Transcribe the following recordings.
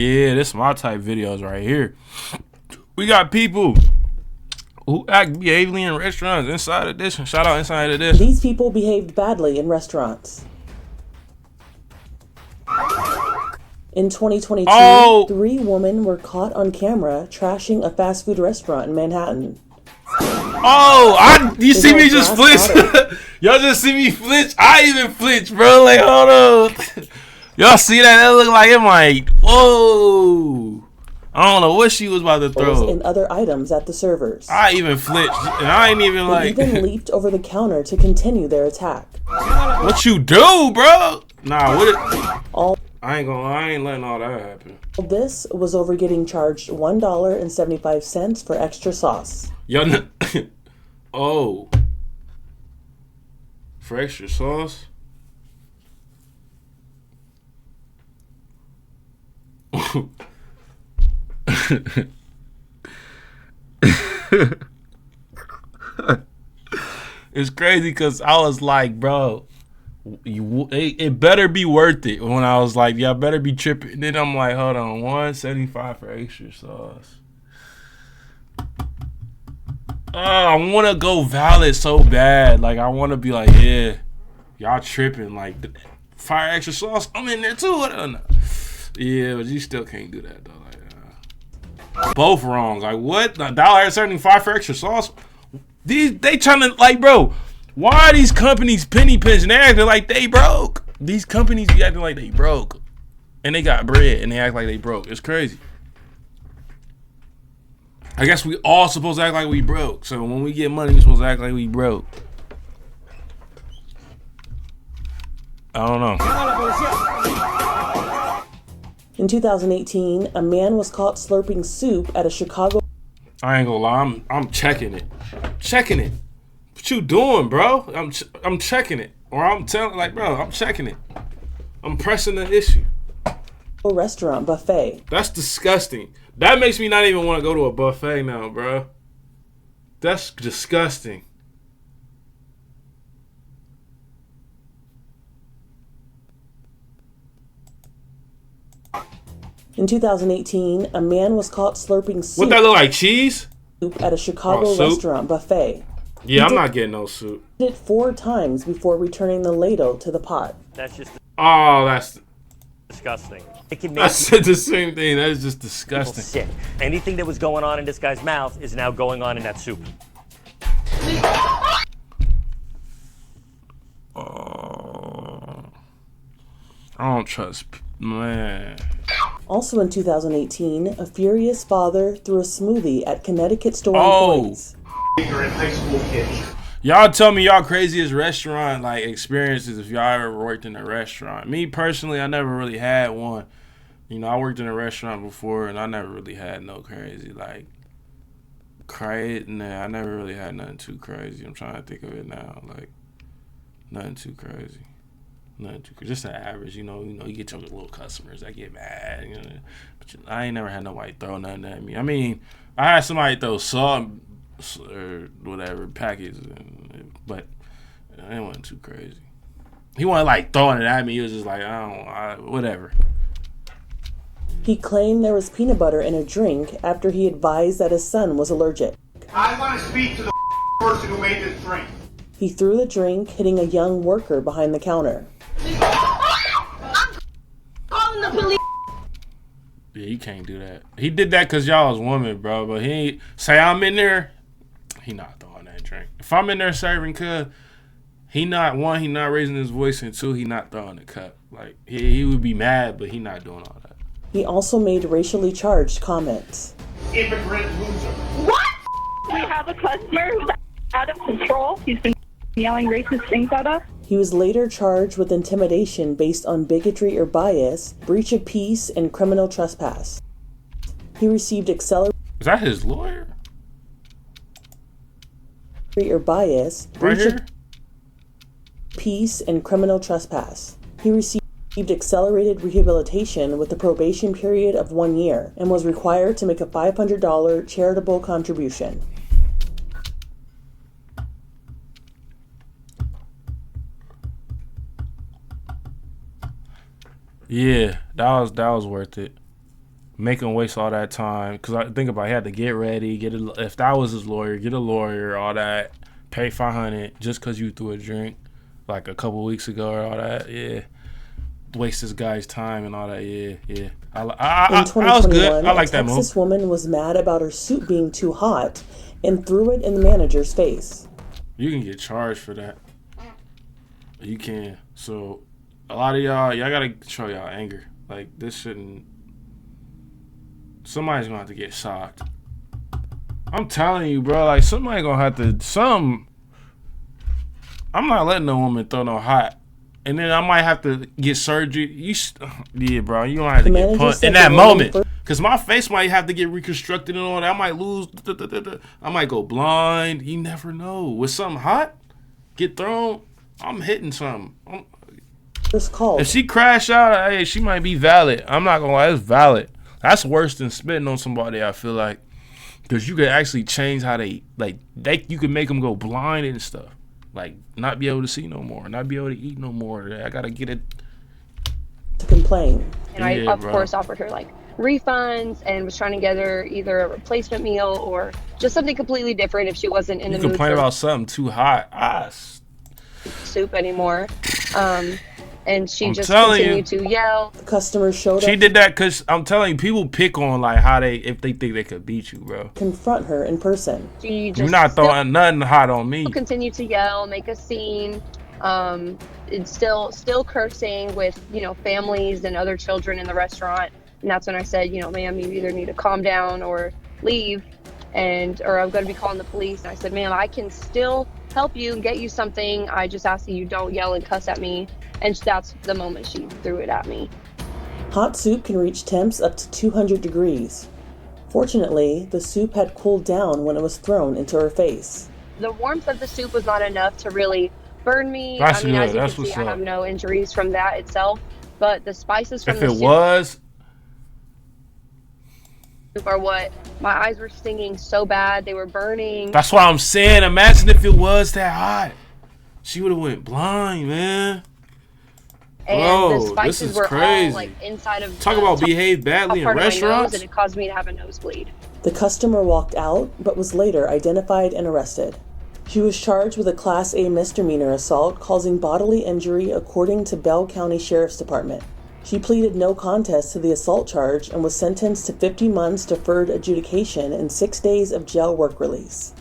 Yeah, this is my type videos right here. We got people who act behaviously in restaurants. Inside edition. Shout out Inside Edition. These people behaved badly in restaurants. In 2022, 3 women were caught on camera trashing a fast food restaurant in Manhattan. You see me just flinch? Y'all just see me flinch? I even flinch, bro. Like, hold on. Y'all see that? That look like it might. Whoa. I don't know what she was about to throw. And other items at the servers. I even flinched. And I ain't even like. They even leaped over the counter to continue their attack. What you do, bro? Nah, I ain't letting all that happen. This was over getting charged $1.75 for extra sauce. For extra sauce? It's crazy because I was like, bro, it better be worth it. When I was like, y'all better be tripping. And then I'm like, hold on, $1.75 for extra sauce. I want to go valid so bad. Like, I want to be like, yeah, y'all tripping. Like, fire extra sauce, I'm in there too. Yeah, but you still can't do that, though. Like, both wrong. Like, what? $1.75 for extra sauce? They trying to, like, bro, why are these companies penny pinching? They acting like they broke. These companies be acting like they broke. And they got bread, and they act like they broke. It's crazy. I guess we all supposed to act like we broke. So when we get money, we supposed to act like we broke. I don't know. In 2018, a man was caught slurping soup at a Chicago. I ain't gonna lie, I'm checking it. Checking it. What you doing, bro? I'm checking it. Or I'm telling, like, bro, I'm checking it. I'm pressing the issue. Restaurant buffet. That's disgusting. That makes me not even want to go to a buffet now, bro. That's disgusting. In 2018, a man was caught slurping soup. What that look like, cheese? At a Chicago restaurant buffet. Yeah, I'm not getting no soup. He did it 4 times before returning the ladle to the pot. That's just. That's disgusting. I said the same thing. That is just disgusting. Sick. Anything that was going on in this guy's mouth is now going on in that soup. I don't trust, man. Also in 2018, a furious father threw a smoothie at Connecticut store employees. Y'all tell me y'all craziest restaurant like experiences if y'all ever worked in a restaurant. Me personally, I never really had one. You know, I worked in a restaurant before and I never really had no crazy like Nah, I never really had nothing too crazy. I'm trying to think of it now. Like nothing too crazy. Nothing too crazy. Just an average, you know, you get your little customers that get mad, you know. But I ain't never had nobody throw nothing at me. I mean, I had somebody throw salt or whatever packets, but it wasn't too crazy. He wasn't like throwing it at me. He was just like, whatever. He claimed there was peanut butter in a drink after he advised that his son was allergic. I want to speak to the person who made this drink. He threw the drink, hitting a young worker behind the counter. I'm calling the police. Yeah, you can't do that. He did that because y'all was women, bro. But he ain't say I'm in there. He not throwing that drink. If I'm in there serving, he not raising his voice, and 2, he not throwing the cup. Like he would be mad, but he not doing all that. He also made racially charged comments. Immigrant loser. What? We have a customer who's out of control. He's been yelling racist things at us. He was later charged with intimidation based on bigotry or bias, breach of peace, and criminal trespass. He received accelerated. Is that his lawyer? Or bias, right here? Of peace, and criminal trespass. He received accelerated rehabilitation with a probation period of 1 year and was required to make a $500 charitable contribution. Yeah, that was worth it. make him waste all that time. Because I think about it, he had to get ready, if that was his lawyer, get a lawyer, all that, pay $500 just because you threw a drink like a couple weeks ago or all that. Yeah, waste this guy's time and all that. Yeah. I was good. I like that move. A Texas woman was mad about her soup being too hot and threw it in the manager's face. You can get charged for that. You can. So a lot of y'all gotta show y'all anger. Like, this shouldn't. Somebody's gonna have to get shocked. I'm telling you, bro. Like, somebody gonna have to. I'm not letting no woman throw no hot. And then I might have to get surgery. Yeah, bro. You don't have to get punched in that moment. Because my face might have to get reconstructed and all that. I might lose. I might go blind. You never know. With something hot, get thrown, I'm hitting something. If she crash out, hey, she might be valid. I'm not going to lie. It's valid. That's worse than spitting on somebody, I feel like. Because you can actually change how you can make them go blind and stuff. Like, not be able to see no more, not be able to eat no more. I gotta get it. To complain. And I, of course, offered her like refunds and was trying to get her either a replacement meal or just something completely different if she wasn't in the mood. You complain about something too hot. Soup anymore. And she just continued to yell. The customer showed up. She did that because I'm telling you, people pick on like if they think they could beat you, bro. Confront her in person. You're not throwing nothing hot on me. Continue to yell, make a scene. It's still cursing with families and other children in the restaurant. And that's when I said, ma'am, you either need to calm down or leave, or I'm going to be calling the police. And I said, ma'am, I can still help you and get you something. I just ask that you don't yell and cuss at me. And that's the moment she threw it at me. Hot soup can reach temps up to 200 degrees. Fortunately, the soup had cooled down when it was thrown into her face. The warmth of the soup was not enough to really burn me. That's good. As you That's can see, what's I up. have no injuries from that itself. But the spices from if the it soup was, are what my eyes were stinging so bad. They were burning. That's why I'm saying, imagine if it was that hot. She would have went blind, man. And Bro, the spices this is were crazy. all like inside of Talk about behave badly in restaurants. And it caused me to have a nosebleed. The customer walked out, but was later identified and arrested. She was charged with a Class A misdemeanor assault causing bodily injury according to Bell County Sheriff's Department. She pleaded no contest to the assault charge and was sentenced to 50 months deferred adjudication and 6 days of jail work release.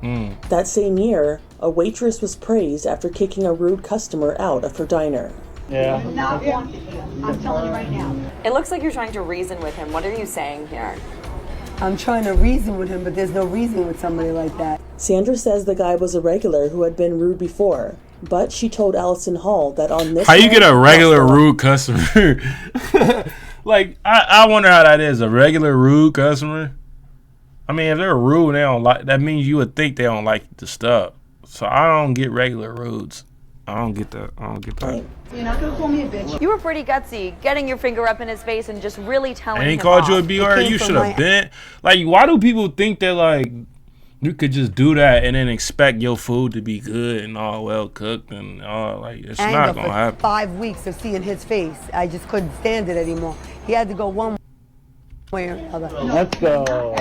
That same year, a waitress was praised after kicking a rude customer out of her diner. Yeah. Not wanted. I'm telling you right now. It looks like you're trying to reason with him. What are you saying here? I'm trying to reason with him, but there's no reason with somebody like that. Sandra says the guy was a regular who had been rude before, but she told Allison Hall that on this How you get a regular rude customer? Like, I wonder how that is, a regular rude customer. I mean, if they're rude and they don't like, that means you would think they don't like the stuff. So I don't get regular rudes. I don't get that. You're not gonna call me a bitch. You were pretty gutsy, getting your finger up in his face and just really telling him And he called off. you a BR. You should have been. Like, why do people think that, like, you could just do that and then expect your food to be good and all well cooked and all, like, it's not going to happen. 5 weeks of seeing his face, I just couldn't stand it anymore. He had to go one way or another. Let's go.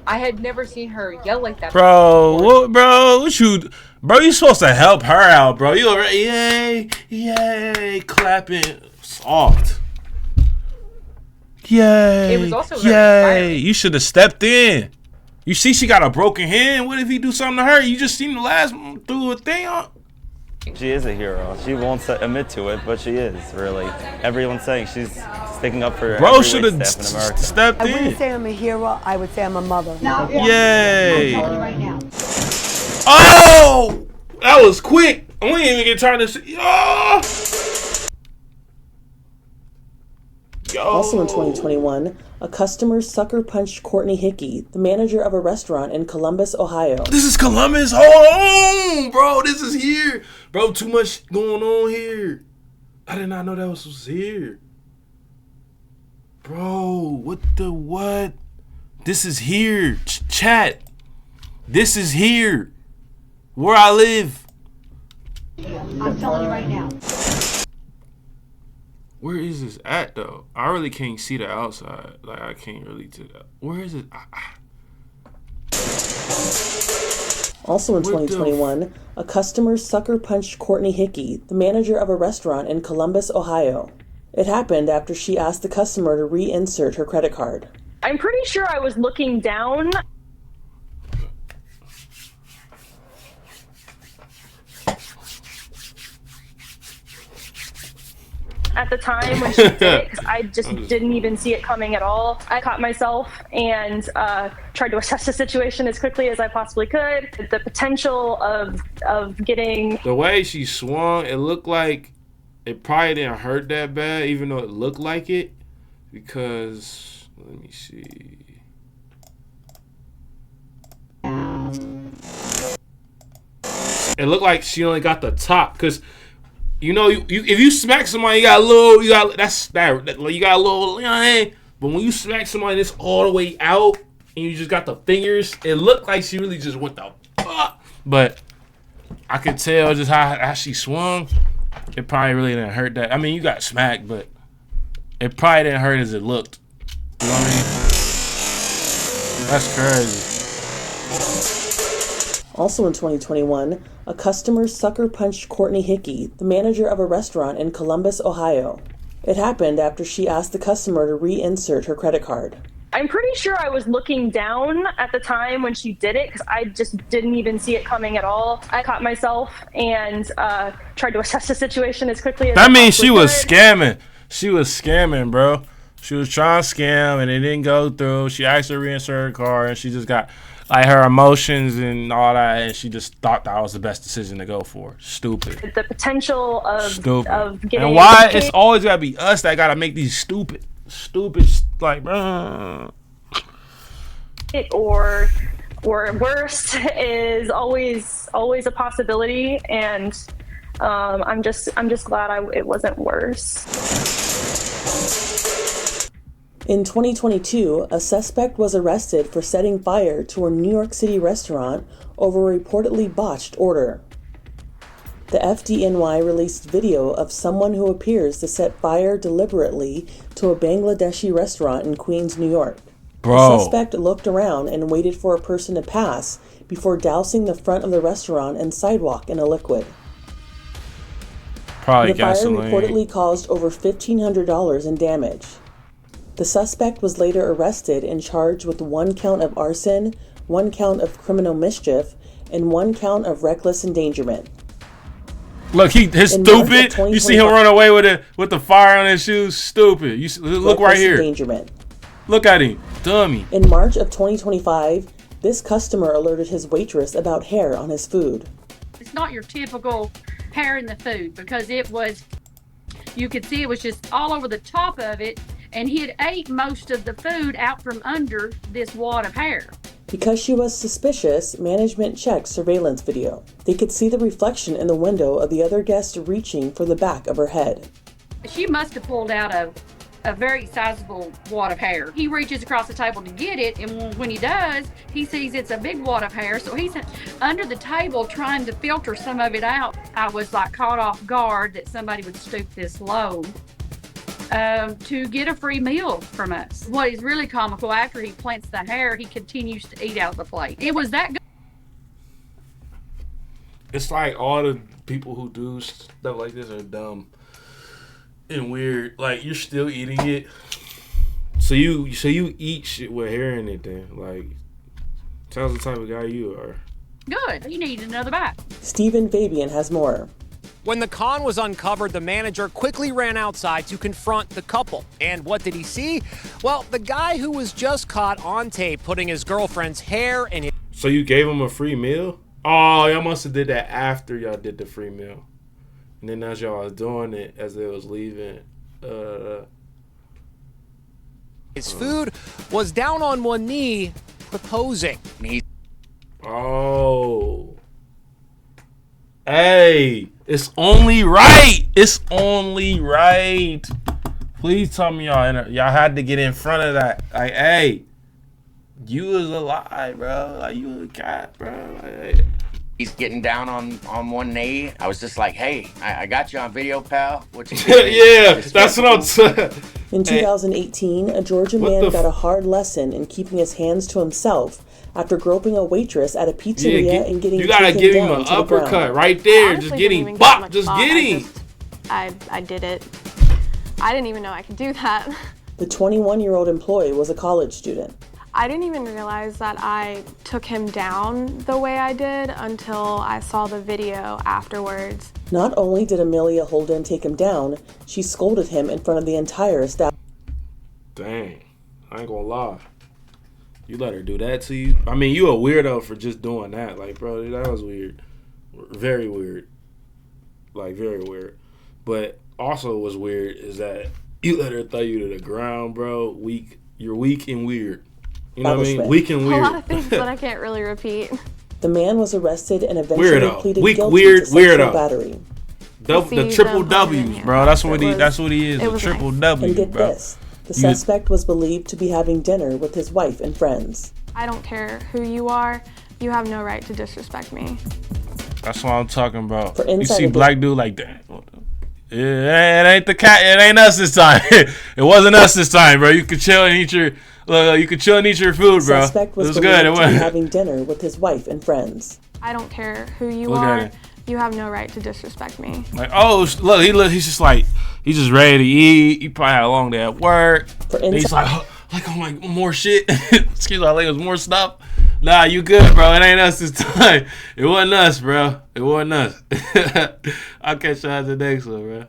I had never seen her yell like that. Bro, you supposed to help her out, bro. You already, yay, clapping, soft. Yay, It was also very yay. You should have stepped in. You see she got a broken hand. What if he do something to her? You just seen the last one threw a thing on. She is a hero. She won't admit to it, but she is, really. Everyone's saying she's sticking up for Bro should have staff in America. stepped I wouldn't in. say I'm a hero, I would say I'm a mother. Yay. I'm telling you right now. Oh! That was quick. We didn't even get time to see. Oh! Yo. Also in 2021, a customer sucker punched Courtney Hickey, the manager of a restaurant in Columbus, Ohio. This is Columbus. Hold on, bro. This is here. Bro, too much going on here. I did not know that was here. Bro, what? This is here. Chat. This is here. Where I live. I'm telling you right now. Where is this at though? I really can't see the outside. Like I can't really do that. Where is it? Also in 2021, a customer sucker punched Courtney Hickey, the manager of a restaurant in Columbus, Ohio. It happened after she asked the customer to reinsert her credit card. I'm pretty sure I was looking down. At the time when she did it, because I just didn't even see it coming at all. I caught myself and tried to assess the situation as quickly as I possibly could. The potential of getting... The way she swung, it looked like it probably didn't hurt that bad, even though it looked like it. Because, let me see. It looked like she only got the top, because... You know, if you smack somebody, you got a little, you got a little, you know, but when you smack somebody that's all the way out and you just got the fingers, it looked like she really just went the fuck. But I could tell just how she swung. It probably really didn't hurt that. I mean, you got smacked, but it probably didn't hurt as it looked. You know what I mean? That's crazy. Also in 2021, a customer sucker punched Courtney Hickey, the manager of a restaurant in Columbus, Ohio. It happened after she asked the customer to reinsert her credit card. I'm pretty sure I was looking down at the time when she did it, because I just didn't even see it coming at all. I caught myself and tried to assess the situation as quickly as I That means she was could. scamming. She was scamming, bro. She was trying to scam and it didn't go through. She asked her to reinsert her card and she just got like her emotions and all that, and she just thought that was the best decision to go for. Stupid. The potential of getting... And why it's always gotta be us that gotta make these stupid, like, bro. Or worse is always a possibility, and I'm just glad it wasn't worse. In 2022, a suspect was arrested for setting fire to a New York City restaurant over a reportedly botched order. The FDNY released video of someone who appears to set fire deliberately to a Bangladeshi restaurant in Queens, New York. Bro. The suspect looked around and waited for a person to pass before dousing the front of the restaurant and sidewalk in a liquid. Probably the gasoline. fire reportedly caused over $1,500 in damage. The suspect was later arrested and charged with 1 count of arson, 1 count of criminal mischief, and 1 count of reckless endangerment. Look, his stupid. You see him run away with the fire on his shoes. Stupid. Look right here. Endangerment. Look at him, dummy. In March of 2025, this customer alerted his waitress about hair on his food. It's not your typical hair in the food, because you could see it was just all over the top of it. And he had ate most of the food out from under this wad of hair. Because she was suspicious, management checked surveillance video. They could see the reflection in the window of the other guest reaching for the back of her head. She must have pulled out a very sizable wad of hair. He reaches across the table to get it, and when he does, he sees it's a big wad of hair, so he's under the table trying to filter some of it out. I was like caught off guard that somebody would stoop this low. To get a free meal from us. What is really comical, after he plants the hair, he continues to eat out of the plate. It was that good. It's like all the people who do stuff like this are dumb and weird. Like, you're still eating it. So you eat shit with hair in it then. Like, tell us the type of guy you are. Good. You need another bite. Stephen Fabian has more. When the con was uncovered, the manager quickly ran outside to confront the couple. And what did he see? Well, the guy who was just caught on tape putting his girlfriend's hair in his... So you gave him a free meal? Oh, y'all must have did that after y'all did the free meal. And then as y'all was doing it, as they was leaving, his food, was down on one knee, proposing. Oh. Hey, it's only right. It's only right. Please tell me y'all had to get in front of that. Like, hey, you was alive, bro. Like, you a cat, bro. Like, hey. He's getting down on one knee. I was just like, hey, I got you on video, pal. What you doing? Yeah, that's what I'm saying. In 2018, a Georgia man got a hard lesson in keeping his hands to himself after groping a waitress at a pizzeria and getting you gotta taken give him down an to the ground. uppercut right there. Honestly, Just get didn't him. even give Bop, much just thought. get him. I did it. I didn't even know I could do that. The 21-year-old employee was a college student. I didn't even realize that I took him down the way I did until I saw the video afterwards. Not only did Amelia Holden take him down, she scolded him in front of the entire establishment. Dang, I ain't gonna lie. You let her do that to you? I mean, you a weirdo for just doing that. Like, bro, that was weird. Very weird. Like, very weird. But also what's weird is that you let her throw you to the ground, bro. Weak. You're weak and weird. You know what I mean? Weak and weird. A lot of things that I can't really repeat. The man was arrested and eventually pleaded guilty weird, to sexual weirdo. battery. The triple W's, bro. That's what he is. The triple W, And get bro. this. The suspect was believed to be having dinner with his wife and friends. I don't care who you are. You have no right to disrespect me. That's what I'm talking about. For You inside see of black dude like that. It ain't the cat. It ain't us this time. It wasn't us this time, bro. You could chill and eat your. You could chill and eat your food, bro. Suspect was it was good. It believed to be was. having dinner with his wife and friends. I don't care who you Look at are. it. You have no right to disrespect me. Like, oh, look. He's just like, he's just ready to eat. He probably had a long day at work. And he's like, oh, I'm like more shit. Excuse me, I think it was more stuff. Nah, you good, bro. It ain't us this time. It wasn't us, bro. It wasn't us. I'll catch y'all at the next one, bro.